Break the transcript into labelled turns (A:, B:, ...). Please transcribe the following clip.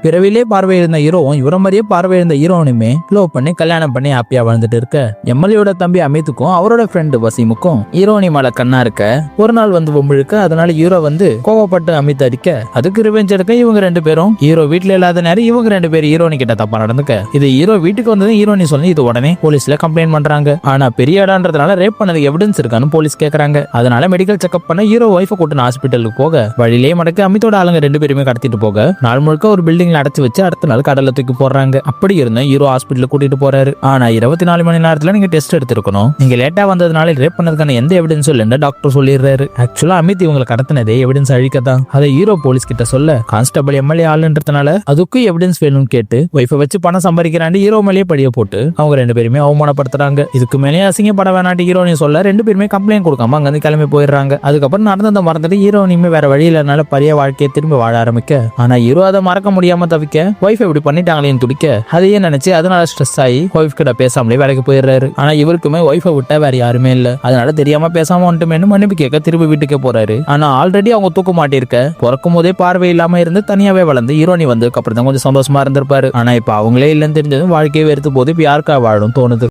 A: பிறவிலே பார்வை இருந்த ஹீரோவும் இவர மாதிரியே பார்வை இருந்த ஹீரோனுமே லவ் பண்ணி கல்யாணம் பண்ணி ஹாப்பியா வாழ்ந்துட்டு இருக்க எம்எல்ஏட தம்பி அமித்துக்கும் அவரோட ஃப்ரெண்டு வசீமுக்கும் ஹீரோனி மேல கண்ணா இருக்க ஒரு நாள் வந்து பொம்பிழுக்க அதனால ஹீரோ வந்து கோவப்பட்டு அமித் அடிக்க அதுக்கு ரிவெஞ்ச் எடுக்க இவங்க ரெண்டு பேரும் ஹீரோ வீட்டுல இல்லாத நேரம் இவங்க ரெண்டு பேரும் ஹீரோனி கிட்ட தப்பா நடந்துக்க இது ஹீரோ வீட்டுக்கு வந்தது ஹீரோனி சொல்லி இது உடனே போலீஸ்ல கம்ப்ளைண்ட் பண்றாங்க. ஆனா பெரிய இடம்ன்றதுனால ரேப் பண்ணது எவிடன்ஸ் இருக்கான்னு போலீஸ் கேக்குறாங்க. அதனால மெடிக்கல் செக்அப் பண்ண ஹீரோ ஒய்ஃபை கூட்டு ஹாஸ்பிட்டலுக்கு போக வழியிலே மடக்கு அமித்தோட ஆளுங்க ரெண்டு பேருமே கடத்திட்டு போக நாள் முழுக்க ஒரு பில்டிங்ல அடைச்சு வச்சு அடுத்த நாள் கடல்ல தூக்கி போடுறாங்க. அப்படி இருந்த ஹீரோ ஹாஸ்பிட்டலுக்கு கூட்டிட்டு போறாரு. ஆனா 24 மணி நேரத்துல நீங்க டெஸ்ட் எடுத்திருக்கணும், நீங்க லேட்டா வந்ததுனால ரேப் பண்ணதுக்கான எந்த எவிடன்ஸும் இல்லைன்னு டாக்டர் சொல்லிடுறாரு. ஆக்சுவலா அமித் இவங்களை கடத்தினதே எவிடன்ஸ் அழிக்கத்தான். அதை ஹீரோ போலீஸ் கிட்ட சொல்ல கான்ஸ்டபிள் எம்எல்ஏ ஆளுன்றதுனால அதுக்கும் எவிடன்ஸ் வேணும்னு கேட்டு ஒய்ஃபை வச்சு பணம் சம்பாதிக்கிறாண்டு ஹீரோ மேலேயே படிய போட்டு அவங்க ரெண்டு பேருமே அவமானப்படுத்துறாங்க. இதுக்கு மேலே அசிங்கப்பட வேணாட்டி ஹீரோனி சொல்ல ரெண்டு பேருமே கம்ப்ளைண்ட் கொடுக்காம அங்க இருந்து கிளம்பி போயிடுறாங்க. அதுக்கப்புறம் நடந்த மறந்துட்டு ஹீரோனியுமே வேற வழி இல்லனால பழைய வாழ்க்கையை திரும்பி வாழ ஆரம்பிக்க ஆனா ஹீரோ அதை மறக்க முடியாம தவிக்க ஒய்ஃப் இப்படி பண்ணிட்டாங்களேன்னு துடிக்க அதையே நினைச்சு அதனால ஸ்ட்ரெஸ் ஆகி ஒய்ஃப் கிட்ட பேசாமலே வேலைக்கு போயிடுறாரு. ஆனா இவருக்குமே ஒய்ஃபை விட்டா வேற யாருமே இல்ல. அதனால தெரியாம பேசாம வந்துட்டுமேனு மன்னிப்பு கேட்க திரும்பி வீட்டுக்கே போறாரு. ஆனா ஆல்ரெடி அவங்க தூக்க மாட்டிருக்க பிறக்கும் போதே பார்வை இல்லாம இருந்து தனியாவே வளர்ந்து ஹீரோனி வந்து அப்புறம் தான் கொஞ்சம் சந்தோஷமா இருந்திருப்பாரு. ஆனா இப்ப அவங்களே இல்லைன்னு தெரிஞ்சதும் வாழ்க்கையை வெறுத்து போது இப்ப யாருக்கா வாழும் தோணுது.